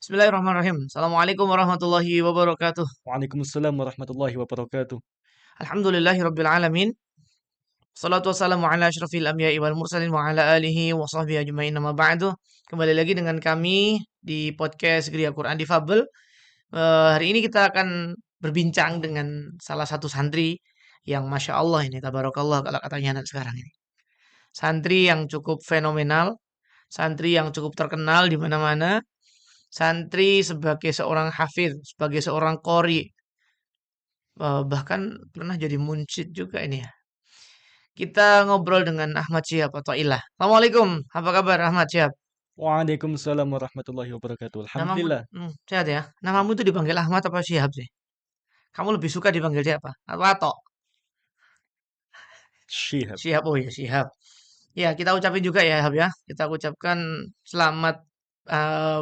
Bismillahirrahmanirrahim. Assalamualaikum warahmatullahi wabarakatuh. Waalaikumsalam warahmatullahi wabarakatuh. Alhamdulillahi rabbil alamin. Salatu wassalamu ala asyrafil anbiya'i wal mursalin wa ala alihi wa sahbihi ajma'in amma ba'du. Kembali lagi dengan kami di podcast Geria Quran Difabel. Hari ini kita akan berbincang dengan salah satu santri yang Masya Allah ini, tabarakallah kalau katanya anak sekarang ini. Santri yang cukup fenomenal, santri yang cukup terkenal di mana-mana, santri sebagai seorang hafidh, sebagai seorang qori, bahkan pernah jadi munsyid juga ini ya. Kita ngobrol dengan Ahmad Syihab atau Ilah. Assalamualaikum, apa kabar Ahmad Syihab? Waalaikumsalam warahmatullahi wabarakatuh. Namamu, Alhamdulillah. sehat ya? Namamu itu dipanggil Ahmad apa Syihab sih? Kamu lebih suka dipanggil siapa? Atau Atok? Syihab. Syihab, oh ya Syihab. Ya, kita ucapin juga ya Hab ya. Kita ucapkan selamat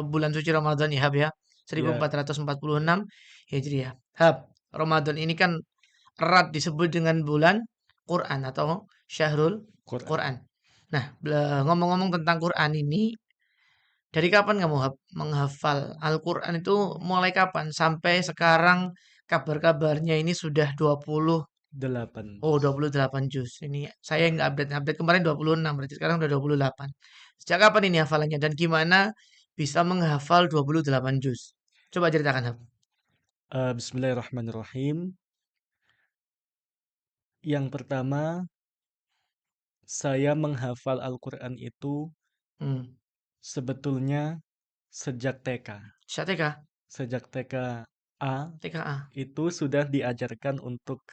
bulan suci Ramadan ya Hab ya. Ya, 1446 Hijriah. Hab, Ramadan ini kan erat disebut dengan bulan Quran atau Syahrul Quran. Quran. Nah, ngomong-ngomong tentang Quran ini, dari kapan kamu menghafal Al-Quran itu mulai kapan? Sampai sekarang kabar-kabarnya ini sudah 20, 8. oh 28 juz. Ini saya nggak update kemarin 26, berarti sekarang udah 28. Sejak kapan ini hafalannya dan gimana bisa menghafal 28 juz? Coba ceritakan, Hab. Bismillahirrahmanirrahim. Yang pertama, saya menghafal Al-Quran itu Hmm. sebetulnya sejak TK. TK, Sejak TK A TKA. itu sudah diajarkan untuk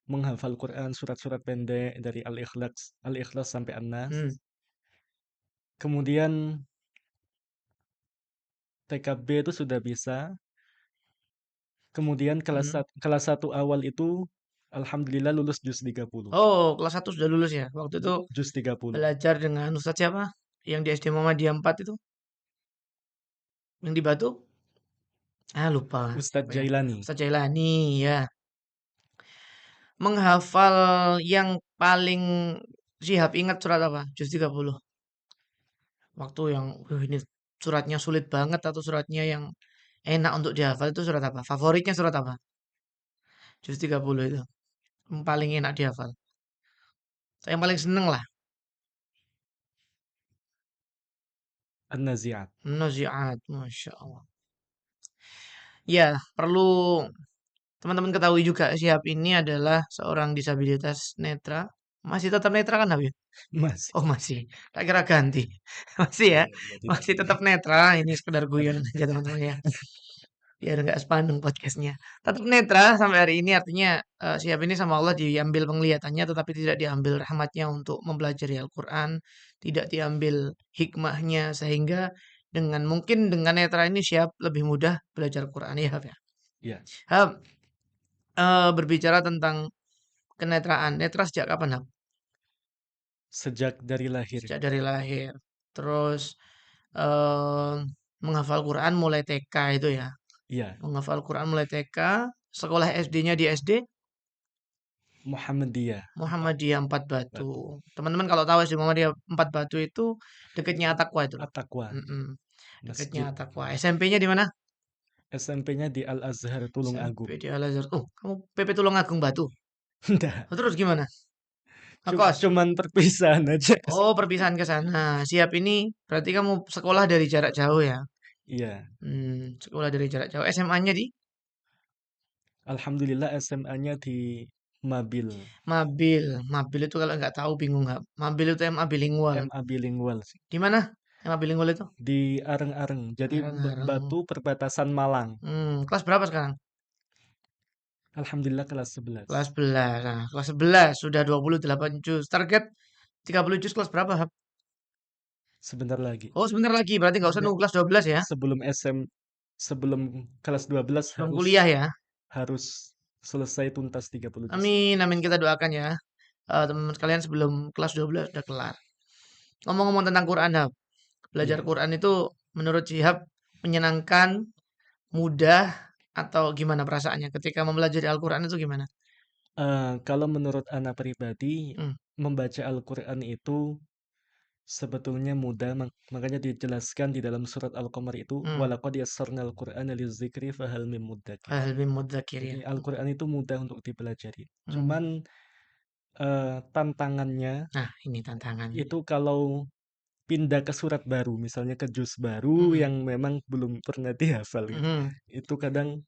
menghafal Quran surat-surat pendek dari Al-Ikhlas sampai An-Nas. Hmm. Kemudian TKB itu sudah bisa. Kemudian Hmm. kelas 1 awal itu alhamdulillah lulus juz 30. Oh, kelas 1 sudah lulus ya. Waktu itu Juz 30. belajar dengan Ustadz siapa? Yang di SD Muhammadiyah 4 itu, yang di Batu? Ah, lupa Ustadz siapa ya. Jailani. Ustadz Jailani, ya. Menghafal yang paling Syihab ingat surat apa? Juz 30. Waktu yang ini suratnya sulit banget atau suratnya yang enak untuk dihafal itu surat apa? Favoritnya surat apa? Juz 30 itu. Yang paling enak dihafal. Saya yang paling seneng lah. An-Nazi'at. Nazi'at. Masya Allah. Ya, perlu teman-teman ketahui juga Syihab ini adalah seorang disabilitas netra. Masih tetap netra kan Habib? Masih. Oh masih. Tak kira ganti. Masih ya. Ya, tidak. Masih tetap netra. Ini sekedar guyon aja teman-teman ya. Biar nggak sepaneng podcastnya. Tetap netra sampai hari ini artinya Syihab ini sama Allah diambil penglihatannya tetapi tidak diambil rahmatnya untuk mempelajari Al-Quran. Tidak diambil hikmahnya sehingga mungkin dengan netra ini Syihab lebih mudah belajar Quran ya Hab ya. Ya, Hab, berbicara tentang kenetraan. Netra sejak kapan Hab? sejak dari lahir. Sejak dari lahir. Terus eh, menghafal Quran mulai TK itu ya. Ya, Menghafal Quran mulai TK. Sekolah SD-nya di SD Muhammadiyah 4 Muhammadiyah 4 Batu. Batu. Teman-teman kalau tahu SD Muhammadiyah 4 Batu itu dekatnya Atakwa itu loh. At-Taqwa, Mm-mm. Dekatnya Masjid. Atakwa. SMP-nya di mana? SMP-nya di Al-Azhar Tulung SMP Agung. di Al Azhar. Oh, kamu PP Tulungagung Batu. Enggak, Oh, terus gimana? Ngekos. cuman perpisahan aja. Oh, perpisahan ke sana. Siap ini berarti kamu sekolah dari jarak jauh ya. Iya, Sekolah dari jarak jauh. SMA-nya di alhamdulillah SMA-nya di Mabil, Mabil. Mabil itu kalau nggak tahu bingung nggak? Mabil itu MA bilingual. MA bilingual sih. Di mana MA bilingual itu? Di Areng-Areng, jadi Arang-arang. Batu perbatasan Malang. Kelas berapa sekarang? Alhamdulillah kelas 11. Kelas 11. Nah, kelas 11 sudah 28 juz. Target 30 juz kelas berapa, Hap? Sebentar lagi. Oh, sebentar lagi. Berarti nggak usah Ya, nunggu kelas 12 ya. sebelum sebelum kelas 12 Belum kuliah ya. harus selesai tuntas 30 juz. Amin, amin kita doakan ya. Teman-teman sekalian sebelum kelas 12 udah kelar. Ngomong-ngomong tentang Quran, Hap. Belajar Iya. Quran itu menurut Syihab menyenangkan, mudah, atau gimana perasaannya ketika mempelajari Al-Quran itu gimana? Kalau menurut Ana pribadi, Hmm, membaca Al-Quran itu Sebetulnya mudah, makanya dijelaskan di dalam surat Al-Qamar itu, Hmm. walaqad yassarnal Qur'ana lidzikri fahal mim muddakir. Fahal min Jadi mudzakirin. Al-Qur'an itu mudah untuk dipelajari. Hmm. Cuman tantangannya Nah, ini tantangannya. itu kalau pindah ke surat baru, misalnya ke juz baru Hmm. yang memang belum pernah dihafal gitu. Hmm. Itu kadang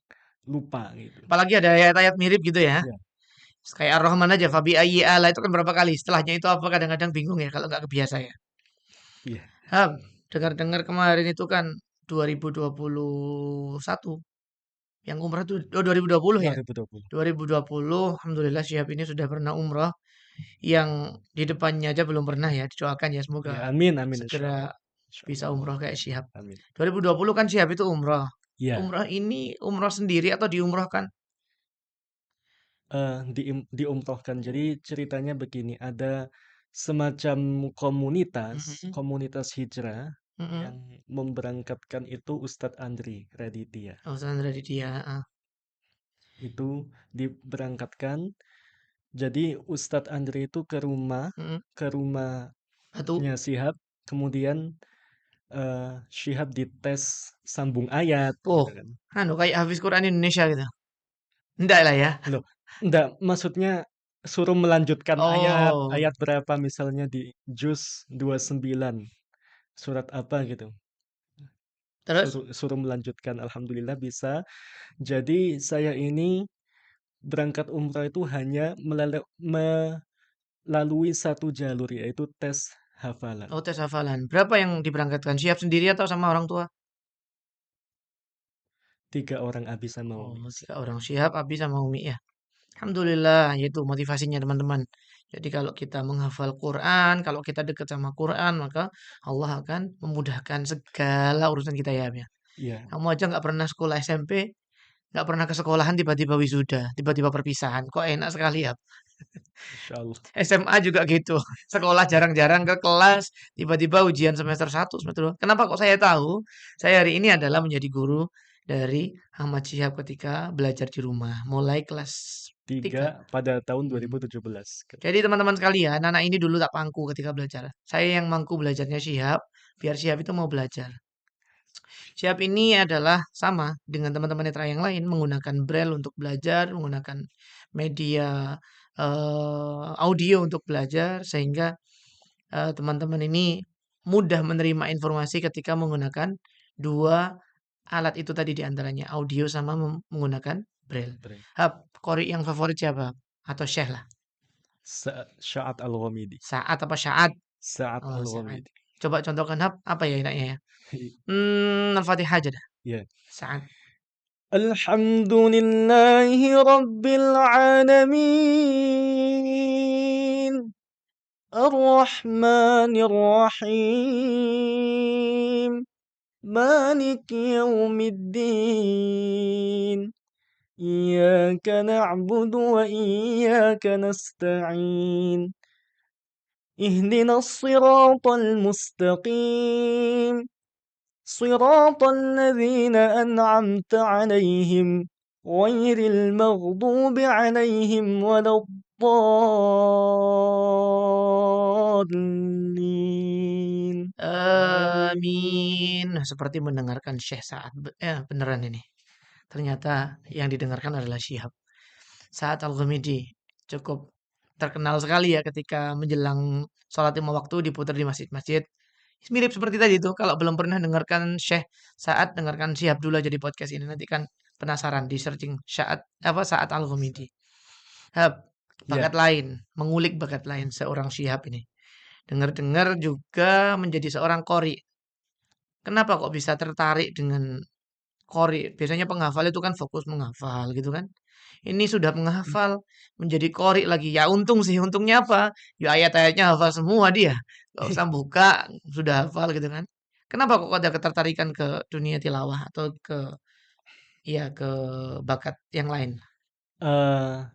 lupa gitu. Apalagi ada ayat-ayat mirip gitu ya. Ya, Kayak Ar-Rahman aja, Fabi ayyi ala itu kan berapa kali. Setelahnya itu apa kadang-kadang bingung ya kalau nggak kebiasa ya. iya, Dengar-dengar kemarin itu kan 2021 yang umrah tuh, oh 2020 ya. 2020. 2020, Alhamdulillah Syihab ini sudah pernah umrah. Yang di depannya aja belum pernah ya. Didoakan ya semoga Ya, amin amin segera insyaallah. bisa Insyaallah. umrah kayak Syihab. Amin. 2020 kan Syihab itu umrah. Ya, Umrah ini umrah sendiri atau diumrahkan? diumrohkan. Jadi ceritanya begini, ada semacam komunitas, Mhm, komunitas hijrah yang mhm. memberangkatkan itu Ustadz Andri Raditya. Oh, Sandra Didia. Itu diberangkatkan. Jadi Ustadz Andri itu Mhm. ke rumahnya Batu. Syihab, kemudian Syihab dites sambung ayat Oh, gitu kan. anu kayak Hafiz Quran Indonesia gitu. Enggak lah ya. Loh, enggak, maksudnya suruh melanjutkan ayat, Oh, ayat berapa misalnya di juz 29, surat apa gitu. terus? Suruh melanjutkan, alhamdulillah bisa. Jadi saya ini berangkat umrah itu hanya melalui satu jalur, yaitu tes hafalan. Oh, tes hafalan. Berapa yang diberangkatkan? Siap sendiri atau sama orang tua? 3 orang Abi sama Oh, Umi. 3 orang Syihab, Abi sama Umi ya. Alhamdulillah, yaitu motivasinya teman-teman. Jadi kalau kita menghafal Quran, kalau kita dekat sama Quran, maka Allah akan memudahkan segala urusan kita ya. Ab, ya. Iya, Kamu aja nggak pernah sekolah SMP, nggak pernah ke sekolahan, tiba-tiba wisuda, tiba-tiba perpisahan. Kok enak sekali ya? Insya Allah. SMA juga gitu. Sekolah jarang-jarang ke kelas, tiba-tiba ujian semester 1, semester 2. Kenapa kok saya tahu? Saya hari ini adalah menjadi guru dari Ahmad Syihab ketika belajar di rumah, mulai kelas 3 3. pada tahun Hmm. 2017. Jadi teman-teman sekalian, anak ini dulu tak pangku ketika belajar. Saya yang mangku belajarnya Syihab, biar Syihab itu mau belajar. Syihab ini adalah sama dengan teman-teman netra yang lain, menggunakan braille untuk belajar, menggunakan media audio untuk belajar, sehingga teman-teman ini mudah menerima informasi ketika menggunakan dua alat itu tadi diantaranya audio sama menggunakan braille. Bre. Hap, kori yang favorit siapa? Atau Syekh lah. Sa'at Al-Ghamidi. Saat apa Syaat? Sa'at Oh, Sa'ad. Al-Ghamidi. Coba contohkan Hap, apa ya enaknya ya? Al-Fatihah aja dah. Ya. Saat. Alhamdulillahi Rabbil Alamin. Ar-Rahmanir Rahim. مالك يوم الدين إياك نعبد وإياك نستعين اهدنا الصراط المستقيم صراط الذين أنعمت عليهم غير المغضوب عليهم ولا الضالين آمين. Amin. Nah, seperti mendengarkan Syekh Sa'ad. Beneran ini. Ternyata yang didengarkan adalah Syihab. Saat Al-Ghamidi. Cukup terkenal sekali ya ketika menjelang sholat 5 waktu diputar di masjid-masjid. Mirip seperti tadi tuh. Kalau belum pernah dengarkan Syekh Sa'ad, dengarkan Syihab dulu aja di podcast ini. Nanti kan penasaran di searching Saat Al-Ghamidi. Hab, bakat Ya, lain, mengulik bakat lain seorang Syihab ini. Dengar-dengar juga menjadi seorang qori. Kenapa kok bisa tertarik dengan qori? Biasanya penghafal itu kan fokus menghafal gitu kan. Ini sudah menghafal menjadi qori lagi. Ya untung sih, untungnya apa? Ya ayat-ayatnya hafal semua dia. Gak usah buka, sudah hafal gitu kan. Kenapa kok ada ketertarikan ke dunia tilawah atau ke bakat yang lain? eh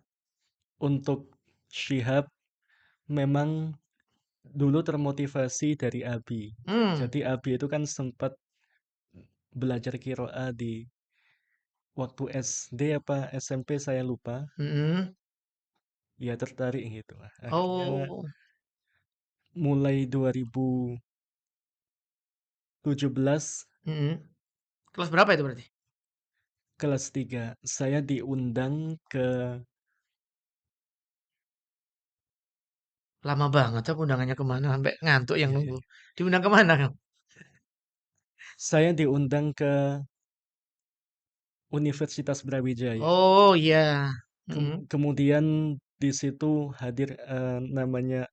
untuk Shihab memang dulu termotivasi dari Abi. Hmm, Jadi Abi itu kan sempat belajar kiroah di waktu SD apa SMP saya lupa. mm-mm. Ya tertarik gitu. Akhirnya Oh, mulai 2017 Mhm. Kelas berapa itu berarti? kelas 3 saya diundang ke Lama banget Kak, undangannya ke mana sampai ngantuk yang iya, iya, nunggu. iya. Diundang ke mana, Kang? Saya diundang ke Universitas Brawijaya. Oh, iya. Mhm. Kemudian di situ hadir, namanya,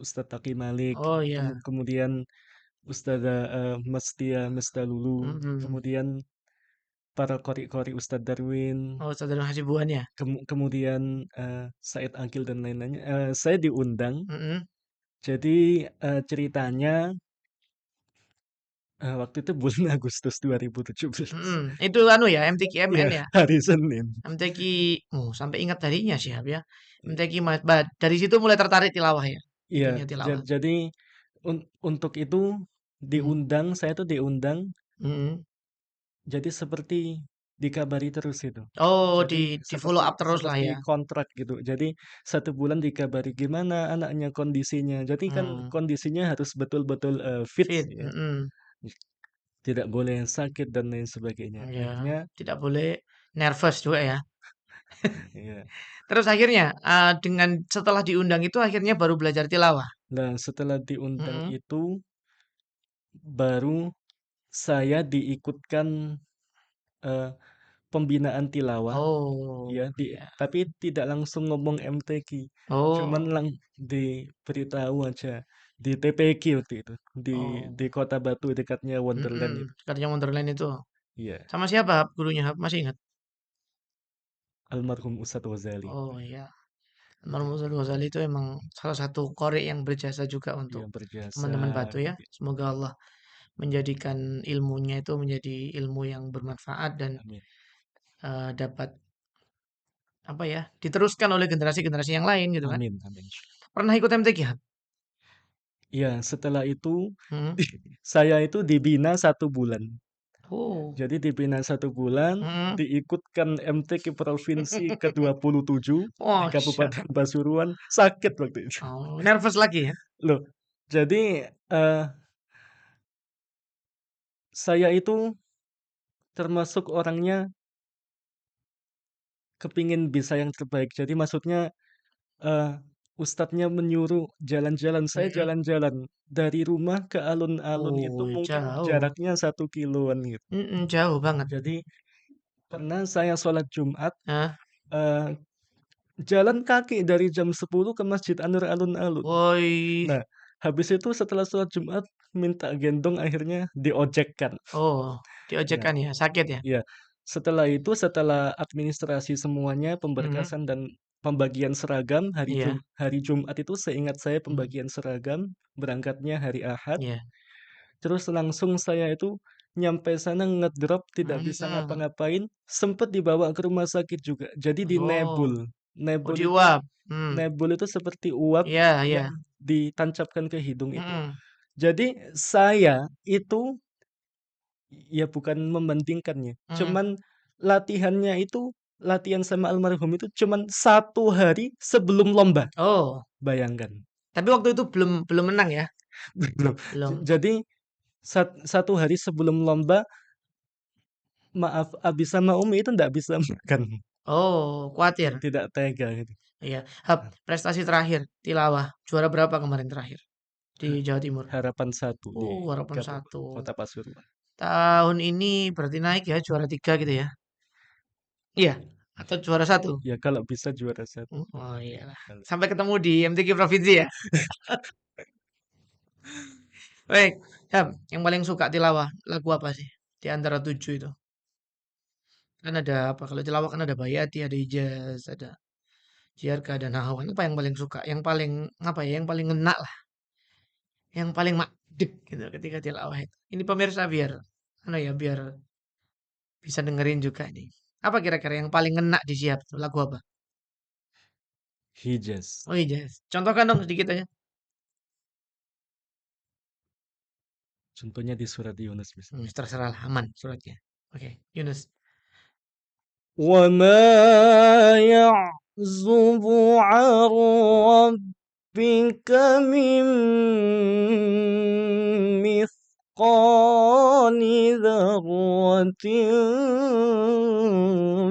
Ustadz Taqi Malik, Oh, iya. kemudian Ustadzah, Mastia Misdalulu, Mhm. kemudian para qori-qori Ustadz Darwin, Oh, Saudara Hasibuan ya? kemudian, Said Akil dan lain-lainnya, saya diundang. Mhm. Jadi, ceritanya, waktu itu bulan Agustus 2017. Mhm. Itu anu ya, Iya, MTQ-MN ya? hari Senin. MTQ, oh sampai ingat harinya Iya, Syihab ya. iya. MTQ dari situ mulai tertarik tilawah ya? Iya, Dunia tilawah. jadi untuk itu Mhm. diundang, saya tuh diundang, Mhm. jadi seperti dikabari terus itu. Oh, Jadi di follow seperti up terus lah seperti ya? kontrak gitu. Jadi 1 bulan dikabari gimana anaknya kondisinya. Jadi kan Mmm, kondisinya harus betul-betul, fit fit, ya, mhm. tidak boleh sakit dan lain sebagainya. Iya, Akhirnya tidak boleh nervous juga ya. ya, Terus akhirnya, dengan setelah diundang itu akhirnya baru belajar tilawah? nah setelah diundang Mhm. itu baru saya diikutkan, eee, pembinaan tilawah. Oh, Ya, iya. tapi tidak langsung ngomong MTQ, cuman Oh, diberitahu aja di TPQ waktu itu, oh, di Kota Batu dekatnya Wonderland mhm, itu. Kerja Wonderland itu. Iya, Sama siapa gurunya Hap, masih ingat? almarhum Ustadz Ghazali. Oh, iya. Almarhum Ustaz Ghazali itu emang salah satu qori yang berjasa juga untuk Yang berjasa, teman-teman Batu ya. Semoga Allah menjadikan ilmunya itu menjadi ilmu yang bermanfaat dan amin, dapat apa ya, diteruskan oleh generasi-generasi yang lain gitu kan. amin, amin. Pernah ikut MTQ, Hap? Iya, setelah itu Mhm. saya itu dibina 1 bulan. Oh, Jadi dibina 1 bulan, mhm. diikutkan MTQ provinsi ke-27 di Masya Kabupaten Pasuruan, sakit waktu itu. oh, nervous lagi ya? Loh, jadi, saya itu termasuk orangnya kepingin bisa yang terbaik. Jadi maksudnya, eee, ustadznya menyuruh jalan-jalan, saya Mhm. jalan-jalan. Dari rumah ke alun-alun itu Oh, mungkin jauh. jaraknya 1 kiloan gitu. Jauh banget. Jadi pernah saya sholat Jumat, Heeh. eee, jalan kaki dari jam 10 ke Masjid Anur alun-alun. Woi. Nah, habis itu setelah sholat Jumat minta gendong akhirnya diojekkan. Oh, Nah, diojekkan ya? Sakit ya? iya, setelah itu, setelah administrasi semuanya, Mhm. pemberkasan dan pembagian seragam, Iya. hari Jumat itu seingat saya Mhm. pembagian seragam, berangkatnya hari Ahad, Iya. terus langsung saya itu nyampe sana ngedrop, tidak bisa Mhm. ngapa-ngapain, sempet dibawa ke rumah sakit juga. Jadi di Oh. nebul. Oh, Nebul itu diuap? nebul itu seperti uap Iya, iya. yang ditancapkan ke hidung itu. Mhm. Jadi saya itu ya bukan membandingkannya, Mhm. cuman latihannya itu, latihan sama almarhum itu cuman 1 hari sebelum lomba, Oh, bayangkan. tapi waktu itu belum belum menang ya? Belum. Belum. Jadi 1 hari sebelum lomba, maaf, abi sama umi itu ndak bisa makan, Oh, kuatir? tidak tega gitu. Iya. Hap, prestasi terakhir tilawah, juara berapa kemarin terakhir di Jawa Timur? Harapan 1 di Oh, harapan satu. Kota Pasuruan. Tahun ini berarti naik ya, juara 3 gitu ya? Iya? Atau juara satu? Ya kalau bisa juara 1. Oh, iyalah. Kalau Sampai ketemu di MTQ provinsi ya? Baik, Ham, yang paling suka tilawah lagu apa sih? Di antara 7 itu. Kan ada apa? Kalau tilawah kan ada Bayati, ada Ijaz, ada Jiarka, ada Nahawan. Apa yang paling suka? Yang paling apa ya? Yang paling ngena lah, yang paling makdek gitu ketika tilawah itu. Ini pemirsa biar ano ya, biar bisa dengerin juga nih. Apa kira-kira yang paling ngena di Siap tuh? Lagu apa? Hijaz, Oh Ijaz. Contohkan dong sedikit aja. contohnya di surat Yunus misalnya. Terserah lah, aman suratnya. Oke, Yunus. وما يعزب عن ربك من مثقال ذرة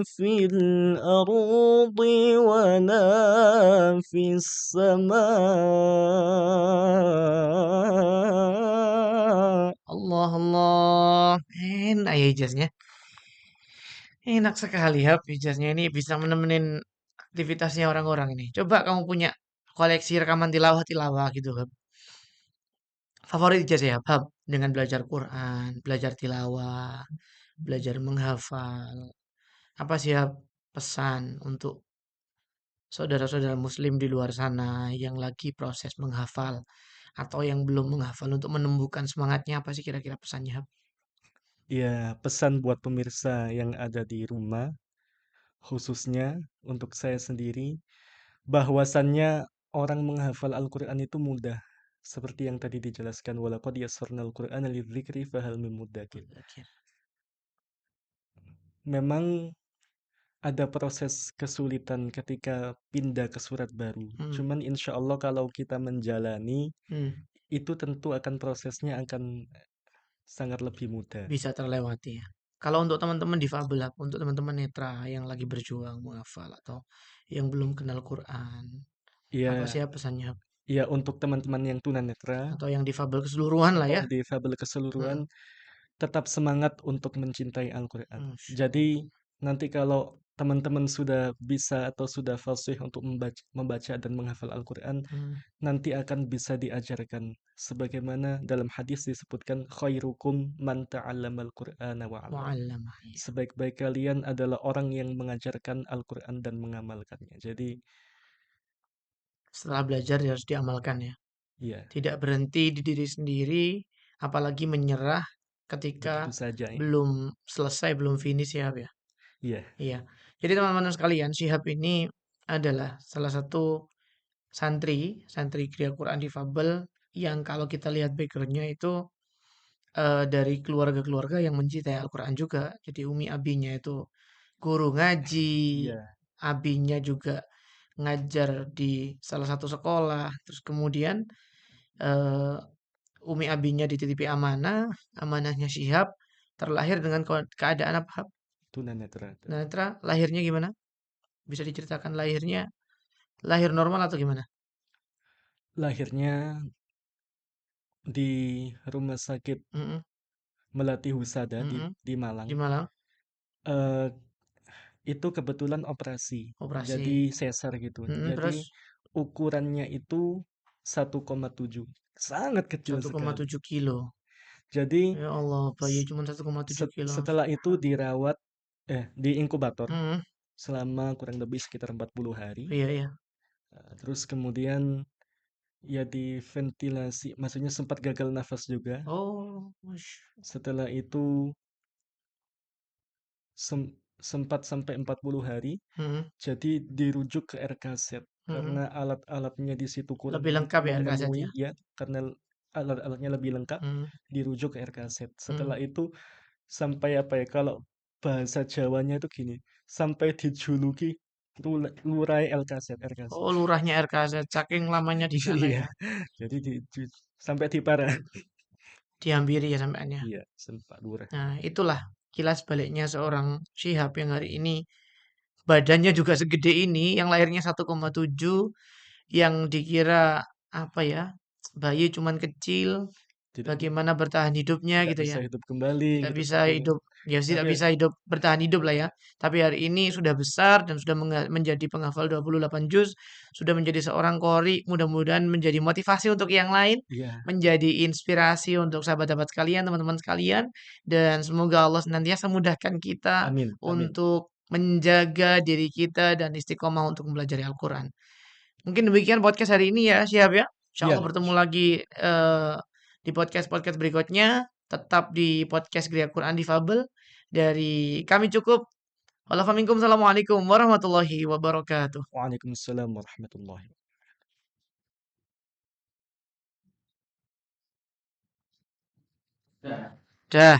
في الأرض ولا في السماء. Allah Allah. Enak ya ijaznya. Enak sekali ya ijaznya ini bisa menemenin aktivitasnya orang-orang ini. Coba kamu punya koleksi rekaman tilawah-tilawah gitu kan. Favorit ijazah ya, Hab, dengan belajar Quran, belajar tilawah, belajar menghafal. Apa sih ya pesan untuk saudara-saudara muslim di luar sana yang lagi proses menghafal atau yang belum menghafal untuk menumbuhkan semangatnya apa sih kira-kira pesannya, Hab? Ya, pesan buat pemirsa yang ada di rumah, khususnya untuk saya sendiri, bahwasannya orang menghafal Al-Quran itu mudah. Seperti yang tadi dijelaskan, walaqad yassarnal Qur'ana lidzikri fahal min muddakir. Mudzakir. Memang ada proses kesulitan ketika pindah ke surat baru. Hmm, Cuman insya Allah kalau kita menjalani, hmm, itu tentu akan prosesnya akan sangat lebih mudah. bisa terlewati ya. Kalau untuk teman-teman difabel, Hab, untuk teman-teman netra yang lagi berjuang menghafal atau yang belum kenal Quran, apa sih Ya, ya pesannya, Hab? ya untuk teman-teman yang tunanetra Atau yang difabel keseluruhan lah atau ya. difabel keseluruhan, Hmm, tetap semangat untuk mencintai Al-Quran. Masya Jadi Allah. nanti kalau teman-teman sudah bisa atau sudah fasih untuk membaca dan menghafal Al-Quran, Hmm, nanti akan bisa diajarkan. Sebagaimana dalam hadis disebutkan, khairukum man ta'allamal Qur'ana wa 'allam. Mu'allamah ya. Sebaik-baik kalian adalah orang yang mengajarkan Al-Quran dan mengamalkannya. Jadi, Setelah belajar ya harus diamalkan ya. ya, Tidak berhenti di diri sendiri, apalagi menyerah ketika begitu saja ya. belum selesai, belum finish ya, Hab ya. Iya, Iya. Jadi teman-teman sekalian, Syihab ini adalah salah satu santri Kriya Quran difabel yang kalau kita lihat backgroundnya itu dari keluarga-keluarga yang mencintai Al-Quran juga. Jadi umi abinya itu guru ngaji, iya, abinya juga ngajar di salah satu sekolah. Terus kemudian eh, umi abinya dititipi amanah, amanahnya Syihab terlahir dengan keadaan apa? Hab? tunanetra. Nah, Netra lahirnya gimana? Bisa diceritakan lahirnya, lahir normal atau gimana? Lahirnya di rumah sakit Mm-mm, Melati Husada mm-mm. di Malang. Di Malang, Eh, itu kebetulan operasi, jadi operasi. sesar gitu. Mm-mm, Jadi terus ukurannya itu 1,7, sangat kecil satu koma sekali. tujuh kilo. Jadi Ya Allah, bayi cuma 1,7 kilo. setelah itu dirawat, di inkubator Mm-mm, selama kurang lebih sekitar 40 hari. iya, iya. Terus kemudian ya diventilasi, maksudnya sempat gagal nafas juga. Oh, Setelah itu sempat sampai 40 hari. mm-mm, Jadi dirujuk ke RKZ mm-mm. karena alat-alatnya di situ kurang Lebih lengkap ya RKZ memenuhi ya. ya, karena alat-alatnya lebih lengkap, Mm, dirujuk ke RKZ. mm. Setelah itu sampai apa ya, kalau bahasa Jawanya itu gini, sampai dijuluki Lurai RKZ. Oh, lurahnya RKZ, saking lamanya di sana Iya, ya. jadi sampai di parah. Dihampiri ya sampainya. Iya, sempat lurah. Nah, itulah kilas baliknya seorang Syihab yang hari ini badannya juga segede ini, yang lahirnya 1,7, yang dikira apa ya, bayi cuman kecil, Tidak bagaimana bertahan hidupnya tidak gitu bisa ya. hidup kembali Tidak gitu. bisa hidup, ya tidak Tapi bisa hidup bertahan hidup lah ya. Tapi hari ini sudah besar dan sudah menjadi penghafal 28 juz, sudah menjadi seorang qori, mudah-mudahan menjadi motivasi untuk yang lain, iya, menjadi inspirasi untuk sahabat-sahabat sekalian, teman-teman sekalian, dan semoga Allah senantiasa mudahkan kita amin, amin. untuk menjaga diri kita dan istiqomah untuk mempelajari Al-Quran. Mungkin demikian podcast hari ini ya, siap ya. Insya Allah Iya, bertemu lagi di podcast-podcast berikutnya. Tetap di podcast Gria Quran Difabel. Dari kami cukup. Assalamualaikum warahmatullahi wabarakatuh. waalaikumsalam warahmatullahi Dah.